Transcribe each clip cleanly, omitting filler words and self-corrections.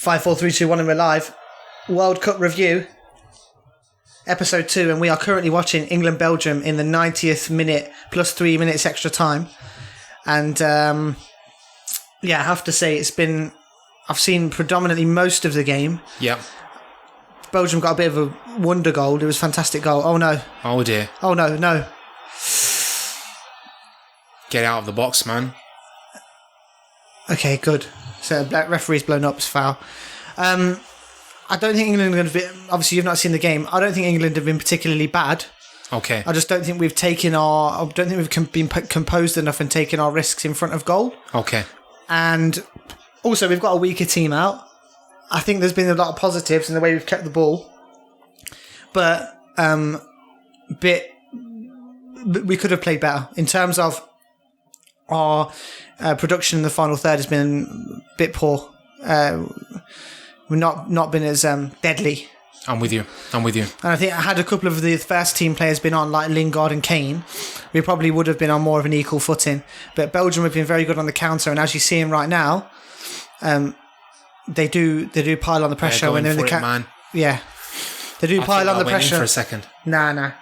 5, 4, 3, 2, 1, and we're live. World Cup review, episode 2, and we are currently watching England-Belgium in the 90th minute plus 3 minutes extra time. And I have to say I've seen predominantly most of the game. Yep. Belgium got a bit of a wonder goal. It was a fantastic goal. Oh no. Oh dear. Oh no. Get out of the box, man. Okay, good. So referee's blown up as foul. I don't think England have been... Obviously, you've not seen the game. I don't think England have been particularly bad. Okay. I just don't think we've been composed enough and taken our risks in front of goal. Okay. And also, we've got a weaker team out. I think there's been a lot of positives in the way we've kept the ball. But we could have played better. In terms of our production in the final third has been a bit poor. We've not been as deadly. I'm with you. And I think had a couple of the first team players been on, like Lingard and Kane, we probably would have been on more of an equal footing. But Belgium have been very good on the counter, and as you see them right now, they do pile on the pressure when they're in the man. Yeah, they do pile on the pressure. In for a second. Nah.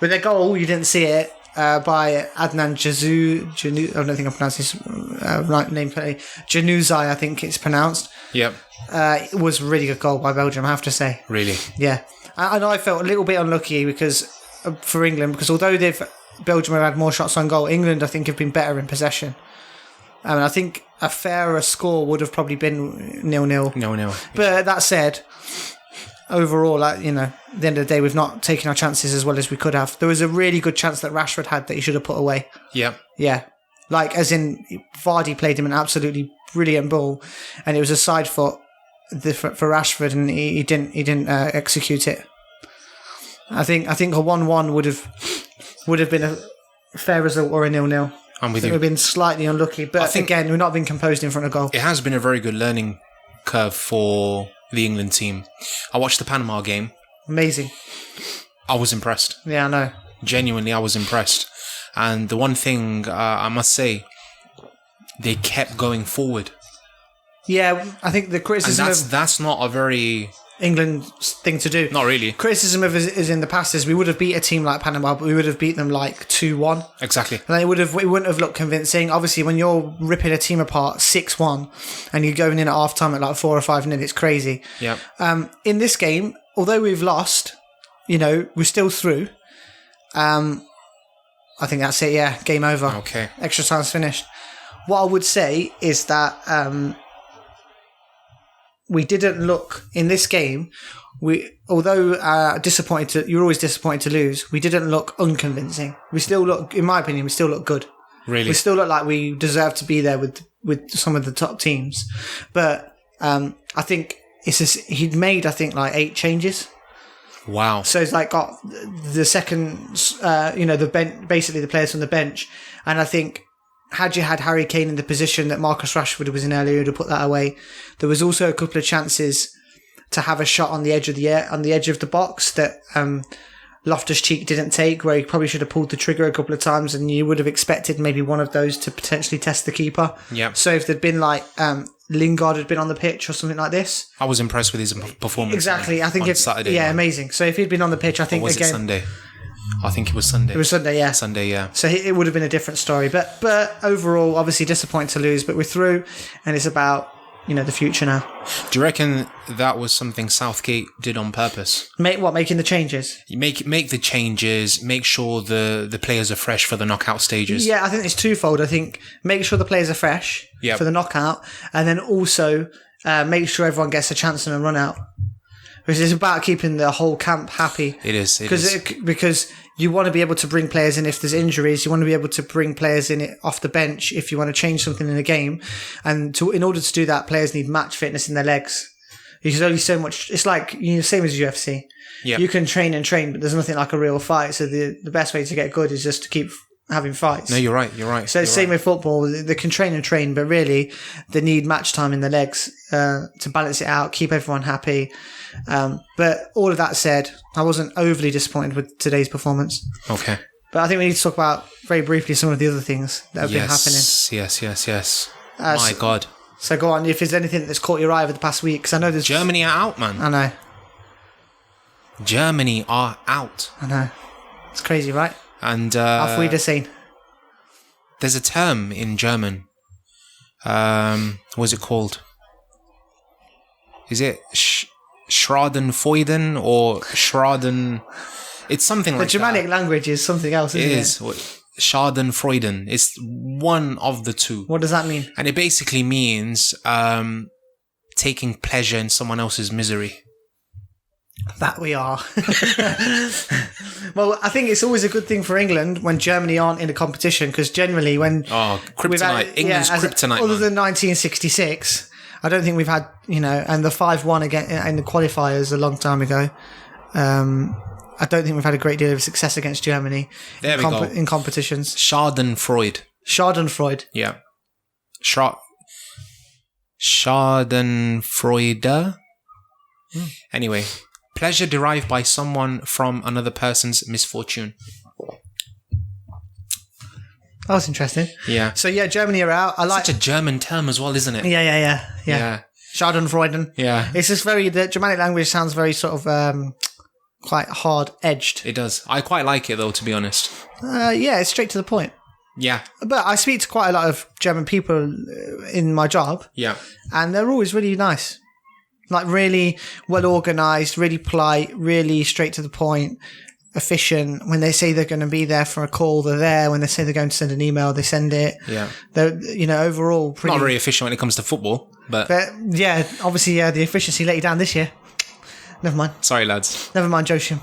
With their goal, you didn't see it. By Adnan Januzaj, I don't think I'm pronouncing his right name correctly. Januzaj, I think it's pronounced. Yep. It was a really good goal by Belgium, I have to say. Really? Yeah. And I felt a little bit unlucky for England, because although Belgium have had more shots on goal, England, I think, have been better in possession. I think a fairer score would have probably been 0-0. 0-0. But that said, overall, at the end of the day, we've not taken our chances as well as we could have. There was a really good chance that Rashford had that he should have put away. Yeah. Yeah. Like, as in, Vardy played him an absolutely brilliant ball, and it was a side foot for Rashford, and he didn't execute it. I think a 1-1 would have been a fair result, or a 0-0. I'm with you. We've been slightly unlucky, but again, we've not been composed in front of goal. It has been a very good learning curve for the England team. I watched the Panama game. Amazing. I was impressed. Yeah, I know. Genuinely, I was impressed. And the one thing I must say, they kept going forward. Yeah, I think the criticism that's not a very England thing to do. Not really. Criticism of is in the past is we would have beat a team like Panama, but we would have beat them like 2-1. Exactly. And it wouldn't have looked convincing. Obviously, when you're ripping a team apart 6-1 and you're going in at half time at like 4 or 5-0, it's crazy. Yeah. In this game, although we've lost, we're still through. I think that's it. Yeah, game over. Okay. Extra time's finished. What I would say is that we didn't look in this game. Although disappointed, you're always disappointed to lose. We didn't look unconvincing. We still look, in my opinion, we still look good. Really, we still look like we deserve to be there with some of the top teams. But I think he'd made like 8 changes. Wow. So it's like got the second, the bench, basically the players from the bench, and I think. Had you had Harry Kane in the position that Marcus Rashford was in earlier, you'd have put that away. There was also a couple of chances to have a shot on the edge of the box that Loftus-Cheek didn't take, where he probably should have pulled the trigger a couple of times, and you would have expected maybe one of those to potentially test the keeper. Yeah. So if there'd been like Lingard had been on the pitch or something like this, I was impressed with his performance. Exactly, I think on Saturday. Yeah, amazing. So if he'd been on the pitch, I think it Sunday? I think it was Sunday. It was Sunday, yeah. Sunday, yeah. So it would have been a different story. But overall, obviously disappointing to lose, but we're through, and it's about, the future now. Do you reckon that was something Southgate did on purpose? Making the changes? You make the changes, make sure the players are fresh for the knockout stages. Yeah, I think it's twofold. I think make sure the players are fresh for the knockout, and then also make sure everyone gets a chance in a run out. Because it's about keeping the whole camp happy. It is. Because you want to be able to bring players in if there's injuries. You want to be able to bring players in off the bench if you want to change something in a game. And in order to do that, players need match fitness in their legs. There's only so much. It's like same as UFC. Yep. You can train, but there's nothing like a real fight. So the best way to get good is just to keep having fights. No, you're right. So same with football. They can train, but really they need match time in the legs to balance it out, keep everyone happy. But all of that said, I wasn't overly disappointed with today's performance. Okay. But I think we need to talk about very briefly some of the other things that have been happening. Yes. My God. So go on, if there's anything that's caught your eye over the past week, because I know there's... Germany are out, man. I know. Germany are out. I know. It's crazy, right? And Auf Wiedersehen. there's a term in German. What's it called? Is it Schadenfreude or Schaden? It's something like that. The Germanic language is something else, isn't it? It is. Schadenfreude. It's one of the two. What does that mean? And it basically means taking pleasure in someone else's misery. That we are. Well, I think it's always a good thing for England when Germany aren't in a competition, because generally when... Oh, kryptonite. England's kryptonite, other man. than 1966, I don't think we've had, and the 5-1 again in the qualifiers a long time ago. I don't think we've had a great deal of success against Germany in competitions. Schadenfreude. Schadenfreude. Yeah. Schadenfreude. Anyway, pleasure derived by someone from another person's misfortune. That was interesting. Yeah. So yeah, Germany are out. I like Such a German term as well, isn't it? Yeah. Schadenfreude. Yeah. It's just the Germanic language sounds very sort of quite hard edged. It does. I quite like it though, to be honest. Yeah, it's straight to the point. Yeah. But I speak to quite a lot of German people in my job. Yeah. And they're always really nice. Like really well organised, really polite, really straight to the point, efficient. When they say they're going to be there for a call, they're there. When they say they're going to send an email, they send it. Yeah. They're, overall pretty... Not very efficient when it comes to football, but yeah, obviously, the efficiency let you down this year. Never mind. Sorry, lads. Never mind, Joshim.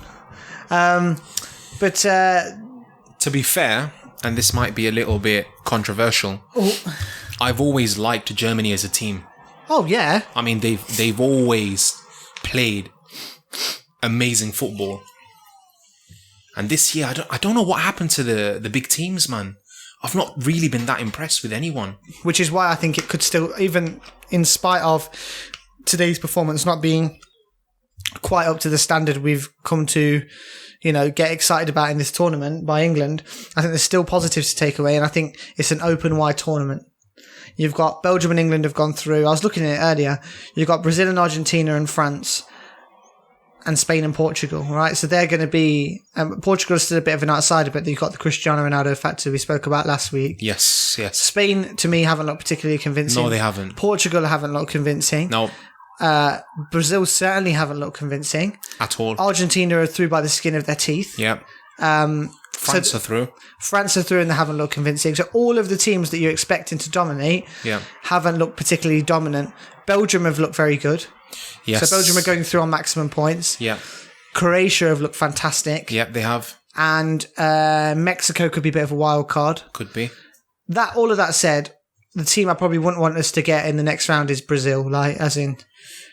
But... to be fair, and this might be a little bit controversial, I've always liked Germany as a team. Oh, yeah. I mean, they've always played amazing football. And this year, I don't know what happened to the big teams, man. I've not really been that impressed with anyone. Which is why I think it could still, even in spite of today's performance not being quite up to the standard we've come to, get excited about in this tournament by England, I think there's still positives to take away. And I think it's an open, wide tournament. You've got Belgium and England have gone through. I was looking at it earlier. You've got Brazil and Argentina and France and Spain and Portugal, right? So they're going to be... Portugal is still a bit of an outsider, but you've got the Cristiano Ronaldo factor we spoke about last week. Yes. Spain, to me, haven't looked particularly convincing. No, they haven't. Portugal haven't looked convincing. No. Brazil certainly haven't looked convincing. At all. Argentina are through by the skin of their teeth. Yeah. France are through. France are through and they haven't looked convincing. So all of the teams that you're expecting to dominate haven't looked particularly dominant. Belgium have looked very good. Yes. So Belgium are going through on maximum points. Yeah. Croatia have looked fantastic. Yep, they have. And Mexico could be a bit of a wild card. Could be. All of that said, the team I probably wouldn't want us to get in the next round is Brazil.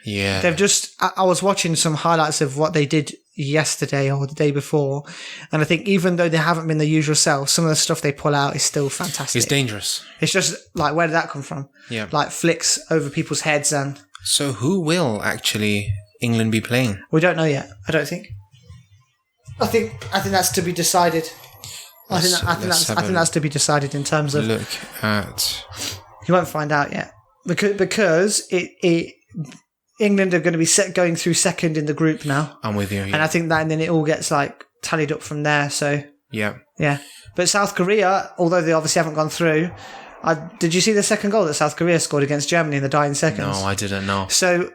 Yeah. They've just... I was watching some highlights of what they did yesterday or the day before, and I think even though they haven't been the usual self, some of the stuff they pull out is still fantastic. It's dangerous. It's just like, where did that come from? Yeah. Like flicks over people's heads. And so who will actually England be playing? We don't know yet, I don't think. I think that's to be decided. I think that's to be decided in terms of... Look at... You won't find out yet. Because England are going to be going through second in the group now. I'm with you. Yeah. And I think that, and then it all gets tallied up from there. So yeah. But South Korea, although they obviously haven't gone through, did you see the second goal that South Korea scored against Germany in the dying seconds? No, I didn't know. So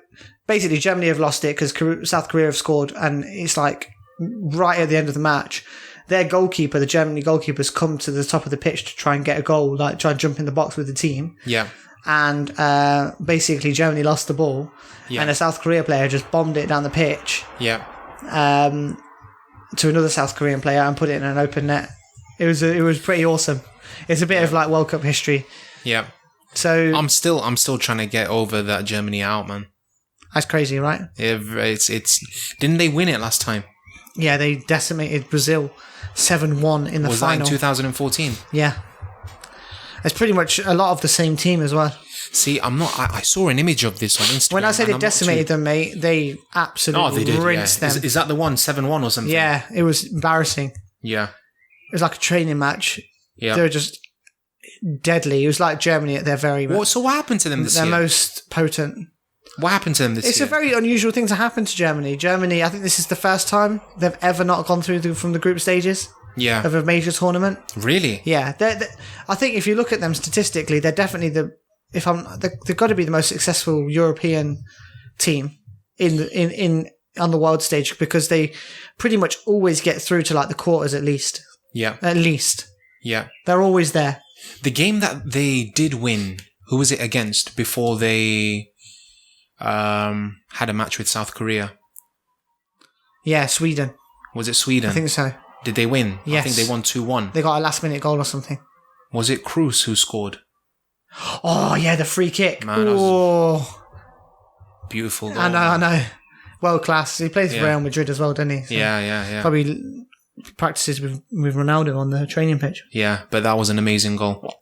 basically, Germany have lost it because South Korea have scored, and it's right at the end of the match. Their goalkeeper, the Germany goalkeepers, come to the top of the pitch to try and get a goal, try and jump in the box with the team. Yeah. And basically, Germany lost the ball. Yeah. And a South Korea player just bombed it down the pitch. Yeah. To another South Korean player and put it in an open net. It was pretty awesome. It's a bit of World Cup history. Yeah. So I'm still trying to get over that Germany out, man. That's crazy, right? It's didn't they win it last time? Yeah, they decimated Brazil 7-1 in the final. Was that in 2014? Yeah. It's pretty much a lot of the same team as well. See, I saw an image of this on Instagram. When I say they decimated them, mate, they absolutely rinsed them. Is that the one, 7-1 or something? Yeah, it was embarrassing. Yeah. It was like a training match. Yeah. They were just deadly. It was like Germany at their very So what happened to them this their year? most potent. What happened to them this It's year? a very unusual thing to happen to Germany. Germany, I think this is the first time they've ever not gone through from the group stages Yeah. of a major tournament. Really? Yeah, I think if you look at them statistically, they're definitely they've got to be the most successful European team in on the world stage, because they pretty much always get through to like the quarters at least. Yeah. At least Yeah. they're always there. The game that they did win, who was it against before they had a match with South Korea? Yeah, Sweden. Was it Sweden? I think so. Did they win? Yes. I think they won 2-1. They got a last minute goal or something. Was it Cruz who scored? Oh yeah, the free kick. Man, that was Oh, beautiful goal. I know. World class. He plays for Yeah. Real Madrid as well, doesn't he? So Yeah. probably practices with Ronaldo on the training pitch. Yeah, but that was an amazing goal.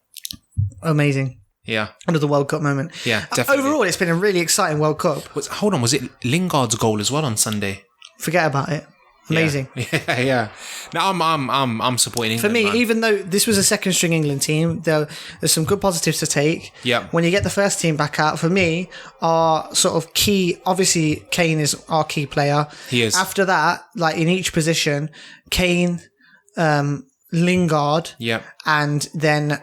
Amazing. Yeah. Another World Cup moment. Yeah, definitely. Overall, it's been a really exciting World Cup. Hold on, was it Lingard's goal as well on Sunday? Forget about it. Amazing. Yeah. Now I'm supporting For England. me, man. even though this was a second string England team, there's some good positives to take. Yeah. When you get the first team back out, for me, our sort of key, obviously Kane is our key player. He is. After that, like in each position, Kane, Lingard, Yeah. and then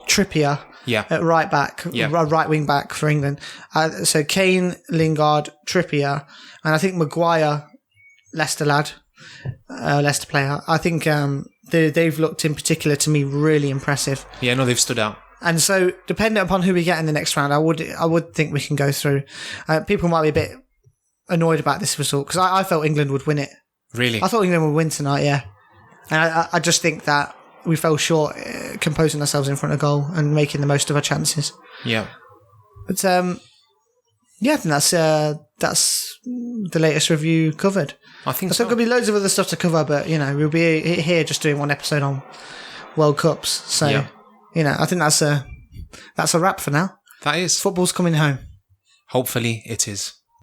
Trippier Yeah. at right back, Yeah. right wing back for England. So Kane, Lingard, Trippier, and I think Maguire, Leicester lad, Leicester player. I think they've looked in particular to me really impressive. Yeah, no, they've stood out. And so, depending upon who we get in the next round, I would think we can go through. People might be a bit annoyed about this result because I felt England would win it. Really? I thought England would win tonight, yeah. And I just think that we fell short composing ourselves in front of goal and making the most of our chances. Yeah. But yeah, I think that's the latest review covered. I think So so. there could be loads of other stuff to cover, but we'll be here just doing one episode on World Cups. So Yeah. I think that's a wrap for now. That is. Football's coming home. Hopefully it is.